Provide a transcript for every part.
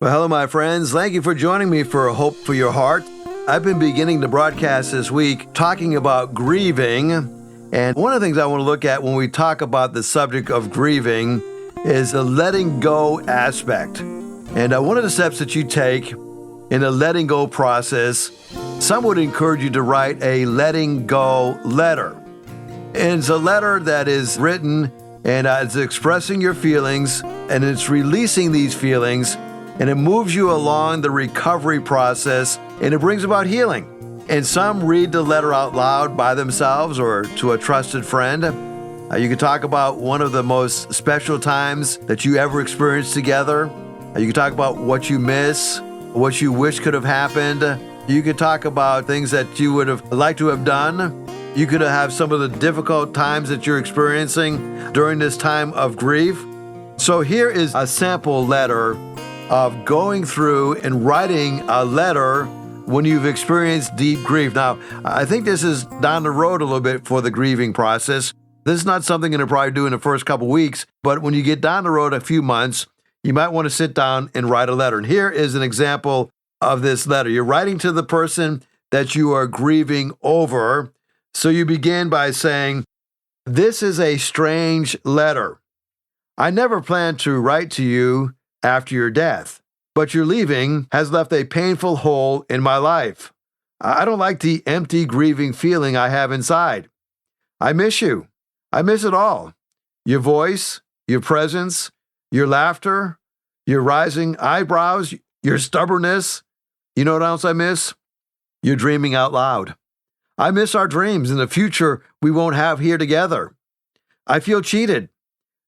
Well, hello, my friends. Thank you for joining me for Hope for Your Heart. I've been beginning to broadcast this week talking about grieving. And one of the things I want to look at when we talk about the subject of grieving is the letting go aspect. And one of the steps that you take in the letting go process, some would encourage you to write a letting go letter. And it's a letter that is written and it's expressing your feelings and it's releasing these feelings. And it moves you along the recovery process, and it brings about healing. And some read the letter out loud by themselves or to a trusted friend. You can talk about one of the most special times that you ever experienced together. You can talk about what you miss, what you wish could have happened. You could talk about things that you would have liked to have done. You could have some of the difficult times that you're experiencing during this time of grief. So here is a sample letter of going through and writing a letter when you've experienced deep grief. Now, I think this is down the road a little bit for the grieving process. This is not something you're going to probably do in the first couple weeks, but when you get down the road a few months, you might want to sit down and write a letter. And here is an example of this letter. You're writing to the person that you are grieving over. So you begin by saying, "This is a strange letter. I never planned to write to you after your death, but your leaving has left a painful hole in my life. I don't like the empty, grieving feeling I have inside. I miss you. I miss it all. Your voice, your presence, your laughter, your rising eyebrows, your stubbornness. You know what else I miss? Your dreaming out loud. I miss our dreams and the future we won't have here together. I feel cheated.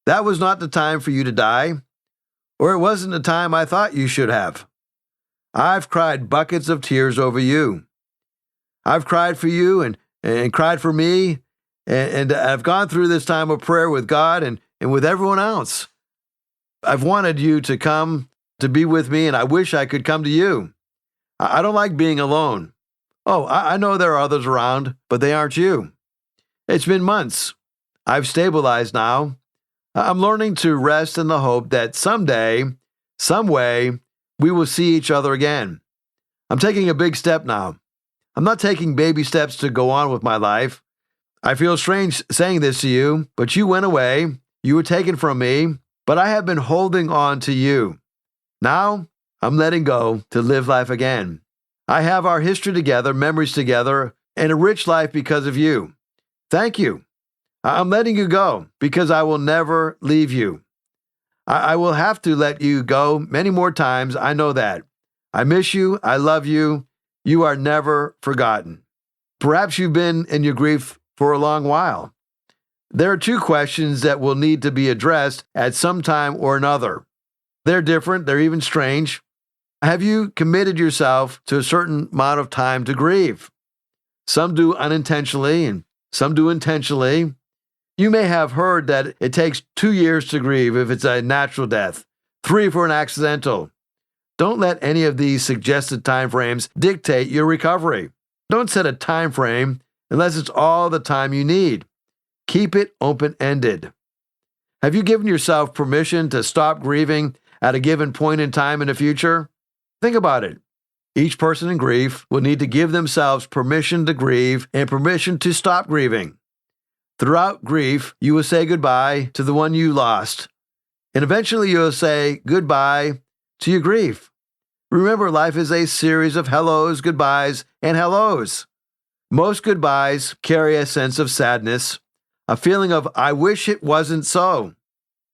That was not the time for you to die. Or it wasn't the time I thought you should have. I've cried buckets of tears over you. I've cried for you and cried for me, and I've gone through this time of prayer with God and with everyone else. I've wanted you to come to be with me, and I wish I could come to you. I don't like being alone. Oh, I know there are others around, but they aren't you. It's been months. I've stabilized now. I'm learning to rest in the hope that someday, some way, we will see each other again. I'm taking a big step now. I'm not taking baby steps to go on with my life. I feel strange saying this to you, but you went away. You were taken from me, but I have been holding on to you. Now, I'm letting go to live life again. I have our history together, memories together, and a rich life because of you. Thank you. I'm letting you go because I will never leave you. I will have to let you go many more times. I know that. I miss you. I love you. You are never forgotten." Perhaps you've been in your grief for a long while. There are two questions that will need to be addressed at some time or another. They're different. They're even strange. Have you committed yourself to a certain amount of time to grieve? Some do unintentionally and some do intentionally. You may have heard that it takes 2 years to grieve if it's a natural death, 3 for an accidental. Don't let any of these suggested time frames dictate your recovery. Don't set a time frame unless it's all the time you need. Keep it open-ended. Have you given yourself permission to stop grieving at a given point in time in the future? Think about it. Each person in grief will need to give themselves permission to grieve and permission to stop grieving. Throughout grief, you will say goodbye to the one you lost, and eventually you will say goodbye to your grief. Remember, life is a series of hellos, goodbyes, and hellos. Most goodbyes carry a sense of sadness, a feeling of, I wish it wasn't so.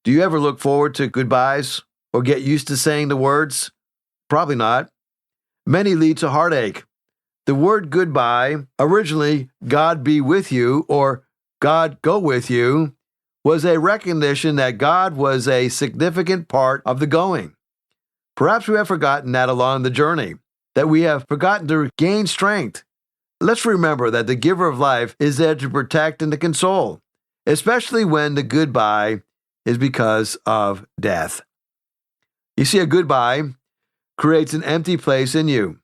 Do you ever look forward to goodbyes or get used to saying the words? Probably not. Many lead to heartache. The word goodbye, originally God be with you or God go with you, was a recognition that God was a significant part of the going. Perhaps we have forgotten that along the journey, that we have forgotten to gain strength. Let's remember that the giver of life is there to protect and to console, especially when the goodbye is because of death. You see, a goodbye creates an empty place in you,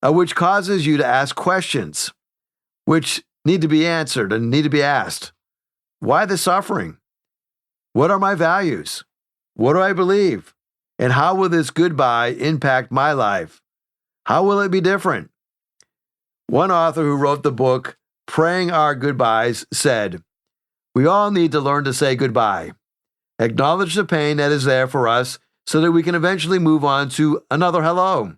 which causes you to ask questions, which need to be answered and need to be asked. Why the suffering? What are my values? What do I believe? And how will this goodbye impact my life? How will it be different? One author who wrote the book, Praying Our Goodbyes, said, "We all need to learn to say goodbye. Acknowledge the pain that is there for us so that we can eventually move on to another hello.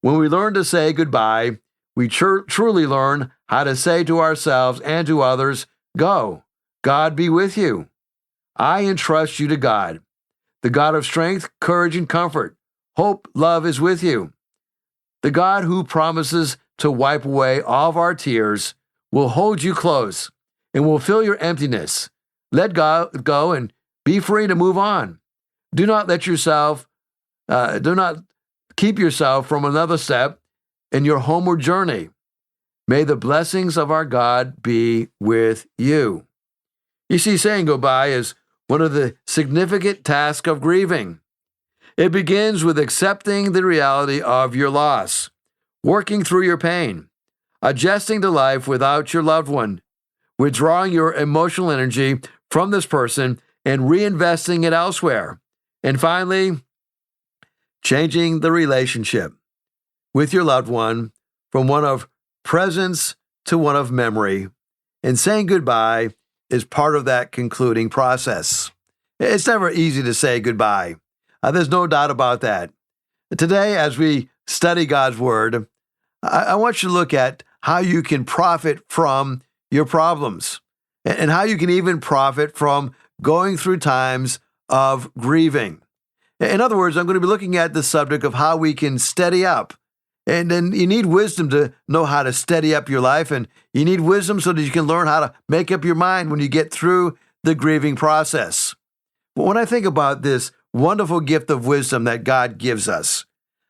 When we learn to say goodbye, we truly learn how to say to ourselves and to others, 'Go, God be with you. I entrust you to God. The God of strength, courage, and comfort. Hope, love is with you. The God who promises to wipe away all of our tears will hold you close and will fill your emptiness. Let God go and be free to move on. Do not keep yourself from another step in your homeward journey. May the blessings of our God be with you." You see, saying goodbye is one of the significant tasks of grieving. It begins with accepting the reality of your loss, working through your pain, adjusting to life without your loved one, withdrawing your emotional energy from this person and reinvesting it elsewhere. And finally, changing the relationship with your loved one from one of presence to one of memory. And saying goodbye is part of that concluding process. It's never easy to say goodbye. There's no doubt about that. Today, as we study God's Word, I want you to look at how you can profit from your problems and how you can even profit from going through times of grieving. In other words, I'm going to be looking at the subject of how we can steady up. And then you need wisdom to know how to steady up your life, and you need wisdom so that you can learn how to make up your mind when you get through the grieving process. But when I think about this wonderful gift of wisdom that God gives us,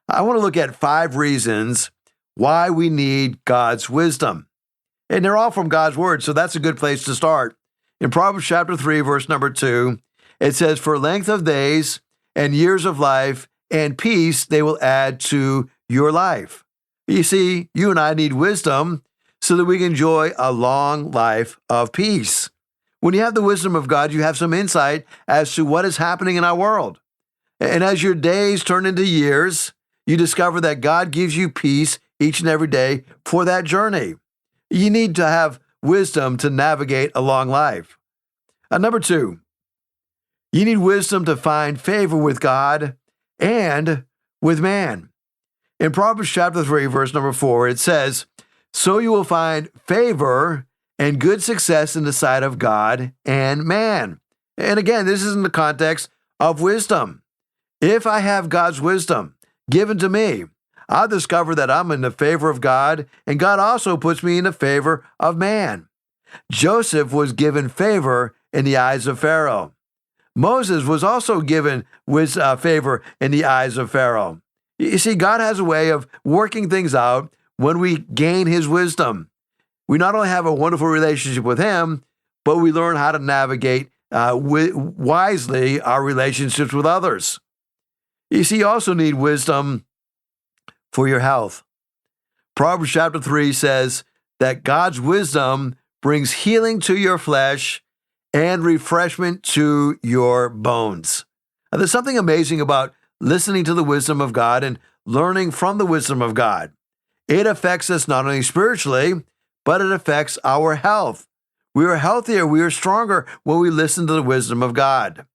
I want to look at 5 reasons why we need God's wisdom. And they're all from God's Word, so that's a good place to start. In Proverbs chapter 3, verse number 2, it says, "For length of days and years of life and peace they will add to your life." You see, you and I need wisdom so that we can enjoy a long life of peace. When you have the wisdom of God, you have some insight as to what is happening in our world. And as your days turn into years, you discover that God gives you peace each and every day for that journey. You need to have wisdom to navigate a long life. Number 2, you need wisdom to find favor with God and with man. In Proverbs chapter 3, verse number 4, it says, "So you will find favor and good success in the sight of God and man." And again, this is in the context of wisdom. If I have God's wisdom given to me, I'll discover that I'm in the favor of God, and God also puts me in the favor of man. Joseph was given favor in the eyes of Pharaoh. Moses was also given favor in the eyes of Pharaoh. You see, God has a way of working things out when we gain his wisdom. We not only have a wonderful relationship with him, but we learn how to navigate wisely our relationships with others. You see, you also need wisdom for your health. Proverbs chapter 3 says that God's wisdom brings healing to your flesh and refreshment to your bones. Now, there's something amazing about listening to the wisdom of God and learning from the wisdom of God. It affects us not only spiritually, but it affects our health. We are healthier, we are stronger when we listen to the wisdom of God.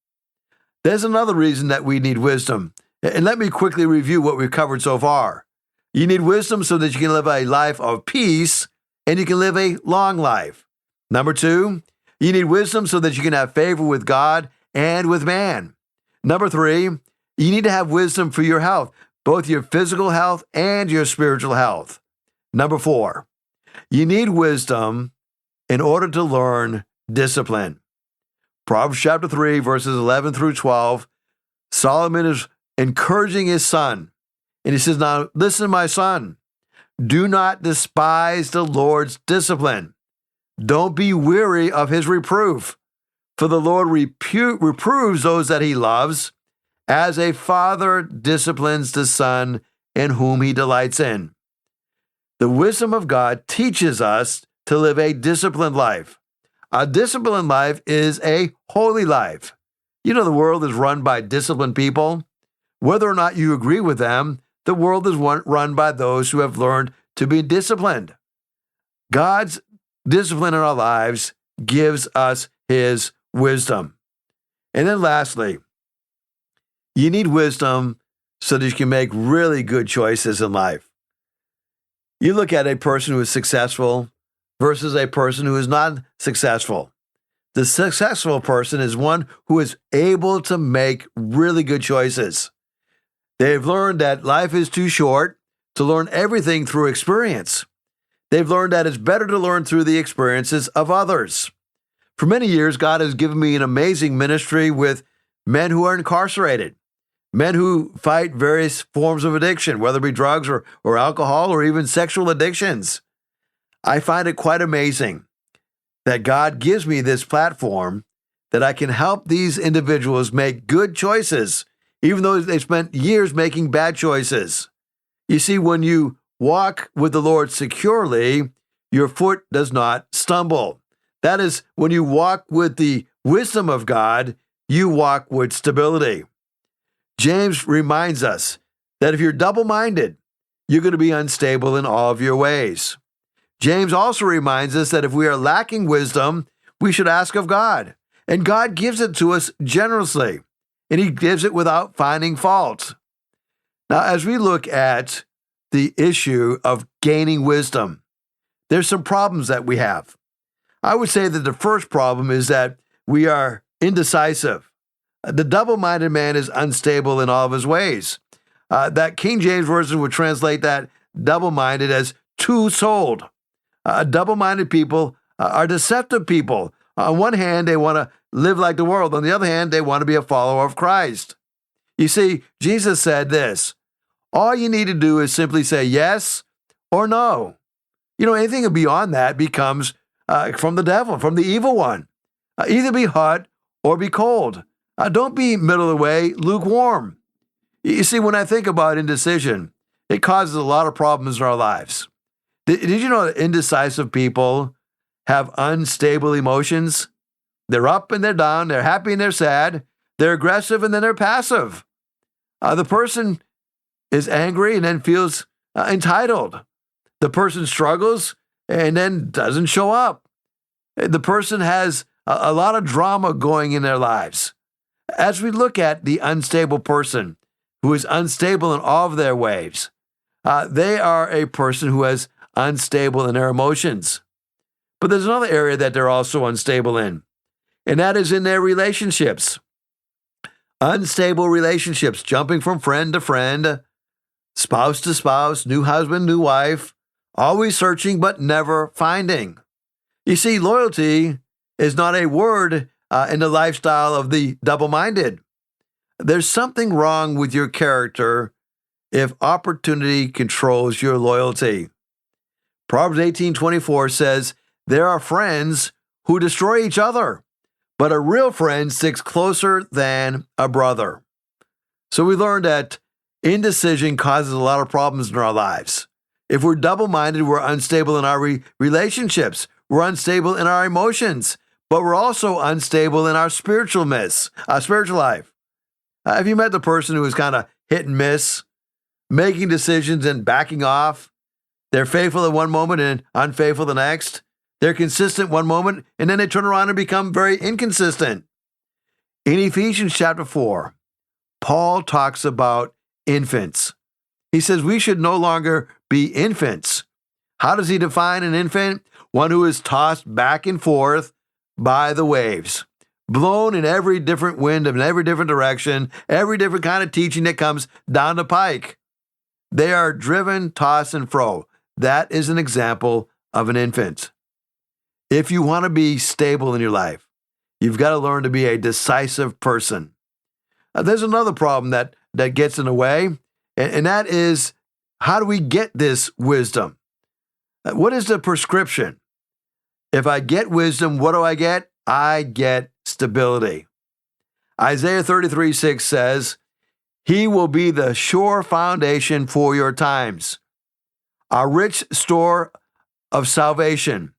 There's another reason that we need wisdom. And let me quickly review what we've covered so far. You need wisdom so that you can live a life of peace and you can live a long life. Number 2, you need wisdom so that you can have favor with God and with man. Number 3, you need to have wisdom for your health, both your physical health and your spiritual health. Number 4, you need wisdom in order to learn discipline. Proverbs chapter 3, verses 11 through 12, Solomon is encouraging his son. And he says, "Now listen, my son, do not despise the Lord's discipline. Don't be weary of his reproof. For the Lord reproves those that he loves, as a father disciplines the son in whom he delights in." The wisdom of God teaches us to live a disciplined life. A disciplined life is a holy life. You know, the world is run by disciplined people. Whether or not you agree with them, the world is run by those who have learned to be disciplined. God's discipline in our lives gives us his wisdom. And then lastly, you need wisdom so that you can make really good choices in life. You look at a person who is successful versus a person who is not successful. The successful person is one who is able to make really good choices. They've learned that life is too short to learn everything through experience. They've learned that it's better to learn through the experiences of others. For many years, God has given me an amazing ministry with men who are incarcerated, men who fight various forms of addiction, whether it be drugs or alcohol or even sexual addictions. I find it quite amazing that God gives me this platform that I can help these individuals make good choices, even though they spent years making bad choices. You see, when you walk with the Lord securely, your foot does not stumble. That is, when you walk with the wisdom of God, you walk with stability. James reminds us that if you're double-minded, you're going to be unstable in all of your ways. James also reminds us that if we are lacking wisdom, we should ask of God. And God gives it to us generously, and he gives it without finding fault. Now, as we look at the issue of gaining wisdom, there's some problems that we have. I would say that the first problem is that we are indecisive. The double-minded man is unstable in all of his ways. That King James Version would translate that double-minded as two-souled. Double-minded people are deceptive people. On one hand, they want to live like the world. On the other hand, they want to be a follower of Christ. You see, Jesus said this, all you need to do is simply say yes or no. Anything beyond that becomes from the devil, from the evil one. Either be hot or be cold. Don't be middle of the way, lukewarm. You see, when I think about indecision, it causes a lot of problems in our lives. Did you know that indecisive people have unstable emotions? They're up and they're down, they're happy and they're sad, they're aggressive and then they're passive. The person is angry and then feels entitled. The person struggles and then doesn't show up. The person has a lot of drama going in their lives. As we look at the unstable person who is unstable in all of their ways, they are a person who is unstable in their emotions. But there's another area that they're also unstable in, and that is in their relationships. Unstable relationships, jumping from friend to friend, spouse to spouse, new husband, new wife, always searching but never finding. You see, loyalty is not a word in the lifestyle of the double-minded. There's something wrong with your character if opportunity controls your loyalty. Proverbs 18:24 says, there are friends who destroy each other, but a real friend sticks closer than a brother. So we learned that indecision causes a lot of problems in our lives. If we're double-minded, we're unstable in our relationships. We're unstable in our emotions, but we're also unstable in our spiritual life. Have you met the person who is kind of hit and miss, making decisions and backing off? They're faithful at one moment and unfaithful the next. They're consistent one moment, and then they turn around and become very inconsistent. In Ephesians chapter 4, Paul talks about infants. He says we should no longer be infants. How does he define an infant? One who is tossed back and forth by the waves, blown in every different wind in every different direction, every different kind of teaching that comes down the pike. They are driven, tossed, and fro. That is an example of an infant. If you want to be stable in your life, you've got to learn to be a decisive person. There's another problem that gets in the way, and that is, how do we get this wisdom? What is the prescription? If I get wisdom, what do I get? I get stability. Isaiah 33:6 says, he will be the sure foundation for your times, a rich store of salvation,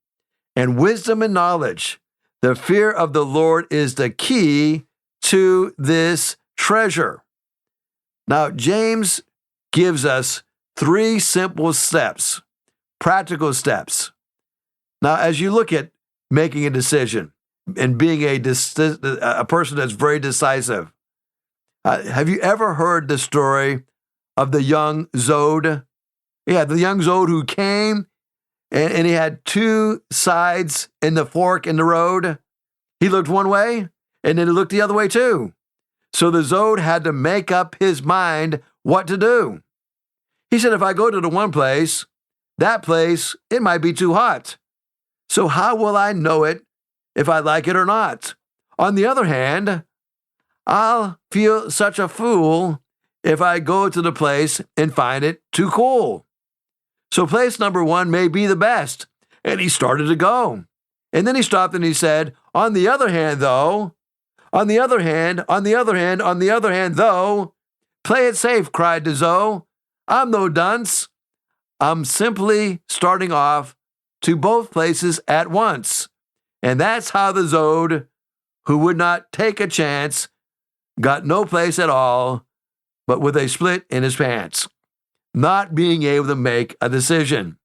and wisdom and knowledge. The fear of the Lord is the key to this treasure. Now, James gives us 3 simple steps, practical steps. Now, as you look at making a decision and being a person that's very decisive, have you ever heard the story of the young Zode? Yeah, the young Zode who came and he had 2 sides in the fork in the road. He looked one way and then he looked the other way too. So the Zode had to make up his mind what to do. He said, if I go to the one place, that place, it might be too hot. So how will I know it if I like it or not? On the other hand, I'll feel such a fool if I go to the place and find it too cool. So place number 1 may be the best. And he started to go. And then he stopped and he said, on the other hand, though, though, play it safe, cried the Zoe. I'm no dunce. I'm simply starting off to both places at once. And that's how the Zode, who would not take a chance, got no place at all, but with a split in his pants, not being able to make a decision.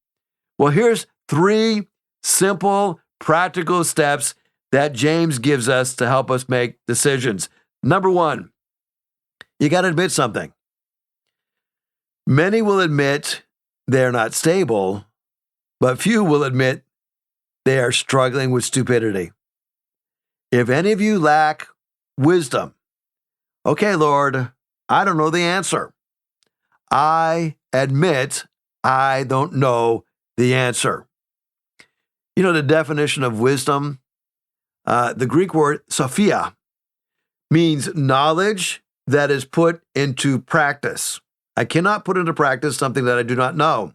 Well, here's 3 simple, practical steps that James gives us to help us make decisions. Number 1, you got to admit something. Many will admit they're not stable, but few will admit they are struggling with stupidity. If any of you lack wisdom, okay, Lord, I don't know the answer. I admit I don't know the answer. You know the definition of wisdom? The Greek word sophia means knowledge that is put into practice. I cannot put into practice something that I do not know.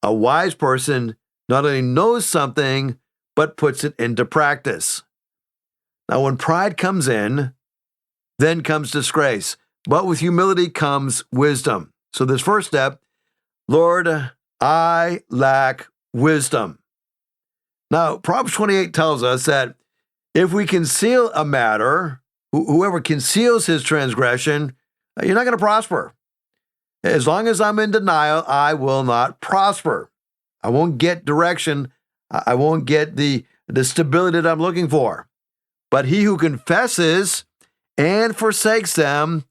A wise person not only knows something, but puts it into practice. Now, when pride comes in, then comes disgrace. But with humility comes wisdom. So this first step, Lord, I lack wisdom. Now, Proverbs 28 tells us that if we conceal a matter, whoever conceals his transgression, you're not going to prosper. As long as I'm in denial, I will not prosper. I won't get direction. I won't get the stability that I'm looking for. But he who confesses and forsakes them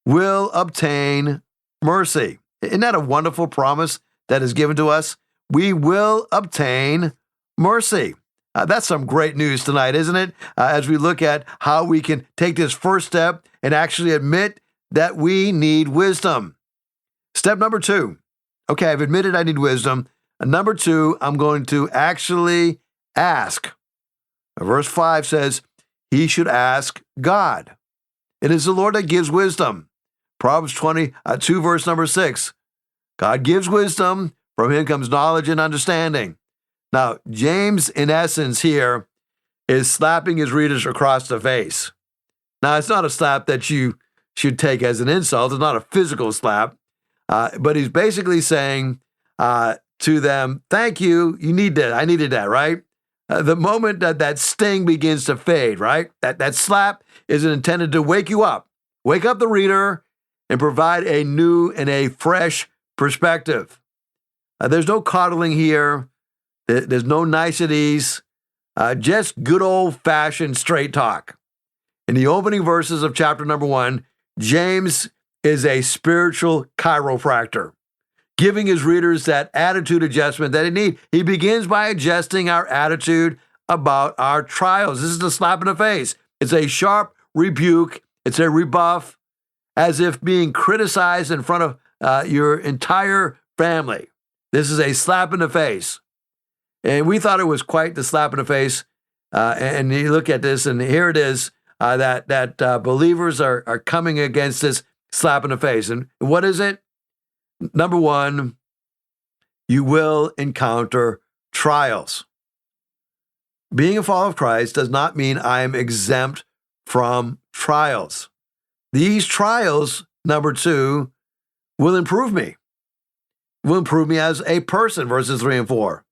will obtain mercy. Isn't that a wonderful promise that is given to us? We will obtain mercy. That's some great news tonight, isn't it? As we look at how we can take this first step and actually admit that we need wisdom. Step number 2. Okay, I've admitted I need wisdom. Number 2, I'm going to actually ask. Verse 5 says, he should ask God. It is the Lord that gives wisdom. Proverbs 22, verse number 6. God gives wisdom. From him comes knowledge and understanding. Now, James, in essence here, is slapping his readers across the face. Now, it's not a slap that you should take as an insult. It's not a physical slap. But he's basically saying to them, thank you. You need that. I needed that, right? The moment that sting begins to fade, right? That slap is intended to wake you up. Wake up the reader and provide a new and a fresh perspective. There's no coddling here. There's no niceties. Just good old-fashioned straight talk. In the opening verses of chapter number 1, James is a spiritual chiropractor, giving his readers that attitude adjustment that they need. He begins by adjusting our attitude about our trials. This is a slap in the face. It's a sharp rebuke. It's a rebuff, as if being criticized in front of your entire family. This is a slap in the face. And we thought it was quite the slap in the face. And you look at this, and here it is, that believers are coming against this slap in the face. And what is it? Number 1, you will encounter trials. Being a follower of Christ does not mean I am exempt from trials. These trials, number 2, will improve me. Will improve me as a person, verses 3 and 4.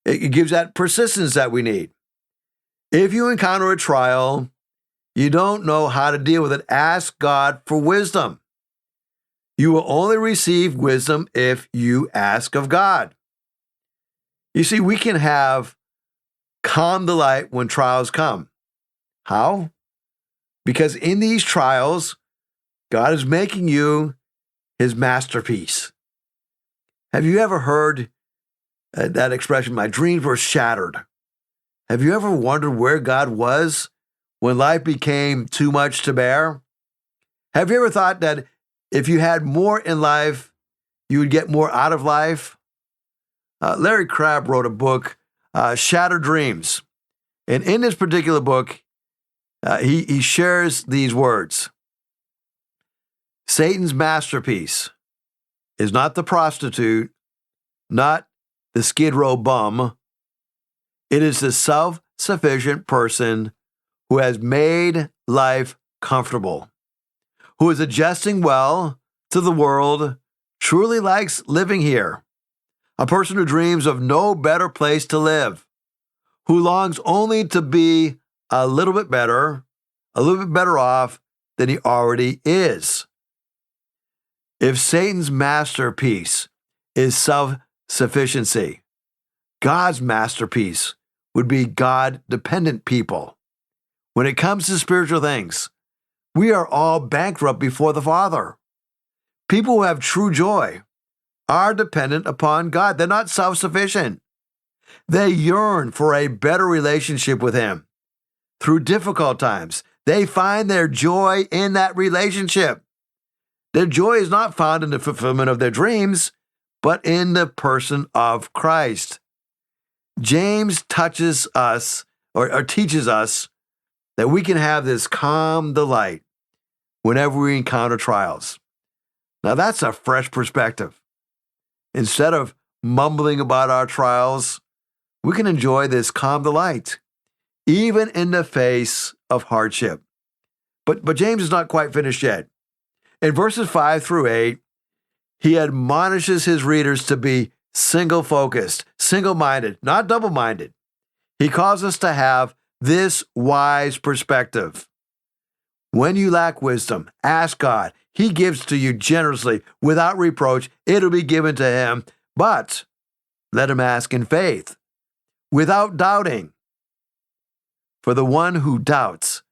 It gives that persistence that we need. If you encounter a trial, You don't know how to deal with it. Ask God for wisdom. You will only receive wisdom if you ask of God. You see, we can have calm delight when trials come. How? Because in these trials, God is making you his masterpiece. Have you ever heard that expression, my dreams were shattered? Have you ever wondered where God was when life became too much to bear? Have you ever thought that if you had more in life, you would get more out of life? Larry Crabb wrote a book, Shattered Dreams. And in this particular book, he shares these words. Satan's masterpiece is not the prostitute, not the Skid Row bum. It is the self-sufficient person who has made life comfortable, who is adjusting well to the world, truly likes living here, a person who dreams of no better place to live, who longs only to be a little bit better off than he already is. If Satan's masterpiece is self-sufficiency, God's masterpiece would be God-dependent people. When it comes to spiritual things, we are all bankrupt before the Father. People who have true joy are dependent upon God. They're not self-sufficient. They yearn for a better relationship with Him. Through difficult times, they find their joy in that relationship. Their joy is not found in the fulfillment of their dreams, but in the person of Christ. James teaches us that we can have this calm delight whenever we encounter trials. Now, that's a fresh perspective. Instead of mumbling about our trials, we can enjoy this calm delight, even in the face of hardship. But James is not quite finished yet. In verses 5 through 8, he admonishes his readers to be single-focused, single-minded, not double-minded. He calls us to have this wise perspective. When you lack wisdom, ask God. He gives to you generously, without reproach. It'll be given to him, but let him ask in faith, without doubting. For the one who doubts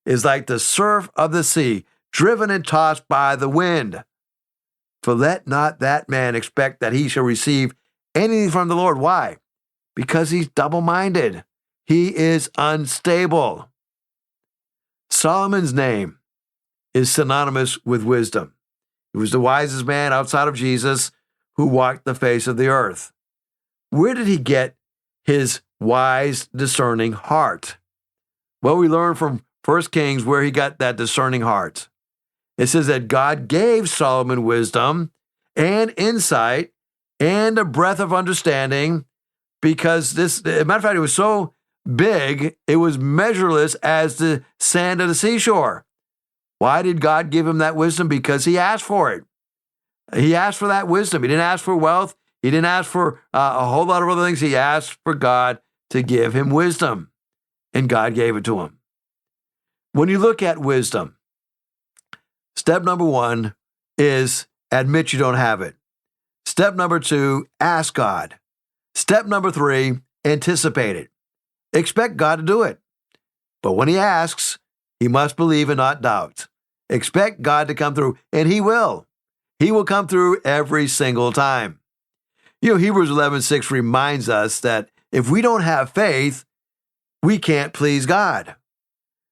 is like the surf of the sea, driven and tossed by the wind. For let not that man expect that he shall receive anything from the Lord. Why? Because he's double-minded. He is unstable. Solomon's name is synonymous with wisdom. He was the wisest man outside of Jesus who walked the face of the earth. Where did he get his wise, discerning heart? Well, we learn from 1 Kings where he got that discerning heart. It says that God gave Solomon wisdom and insight and a breadth of understanding because as a matter of fact, it was so big, it was measureless as the sand of the seashore. Why did God give him that wisdom? Because he asked for it. He asked for that wisdom. He didn't ask for wealth. He didn't ask for a whole lot of other things. He asked for God to give him wisdom, and God gave it to him. When you look at wisdom, step number 1 is admit you don't have it. Step number 2, ask God. Step number 3, anticipate it. Expect God to do it. But when he asks, he must believe and not doubt. Expect God to come through, and he will. He will come through every single time. Hebrews 11:6 reminds us that if we don't have faith, we can't please God.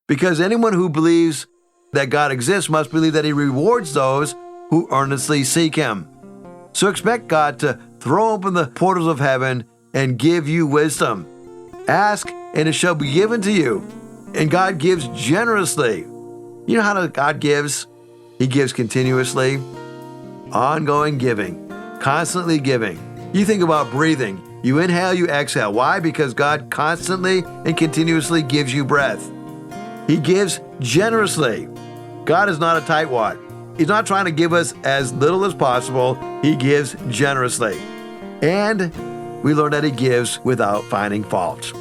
Because anyone who believes that God exists must believe that he rewards those who earnestly seek him. So expect God to throw open the portals of heaven and give you wisdom. Ask, and it shall be given to you. And God gives generously. You know how God gives? He gives continuously. Ongoing giving. Constantly giving. You think about breathing. You inhale, you exhale. Why? Because God constantly and continuously gives you breath. He gives generously. God is not a tightwad. He's not trying to give us as little as possible. He gives generously. And we learn that he gives without finding fault.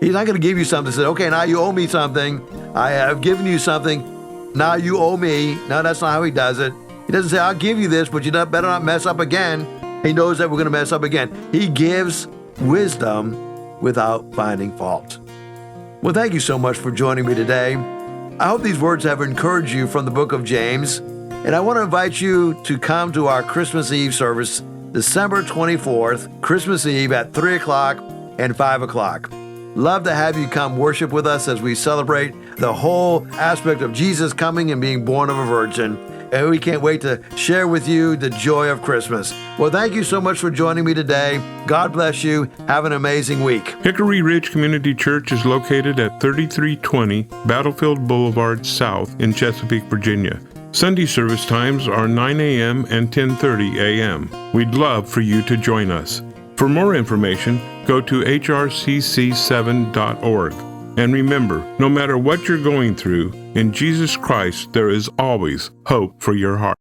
He's not going to give you something and say, okay, now you owe me something. I have given you something. Now you owe me. No, that's not how he does it. He doesn't say, I'll give you this, but you better not mess up again. He knows that we're going to mess up again. He gives wisdom without finding fault. Well, thank you so much for joining me today. I hope these words have encouraged you from the book of James. And I want to invite you to come to our Christmas Eve service, December 24th, Christmas Eve at 3 o'clock and 5 o'clock. Love to have you come worship with us as we celebrate the whole aspect of Jesus coming and being born of a virgin. And we can't wait to share with you the joy of Christmas. Well, thank you so much for joining me today. God bless you. Have an amazing week. Hickory Ridge Community Church is located at 3320 Battlefield Boulevard South in Chesapeake, Virginia. Sunday service times are 9 a.m. and 10:30 a.m. We'd love for you to join us. For more information, go to hrcc7.org. And remember, no matter what you're going through, in Jesus Christ there is always hope for your heart.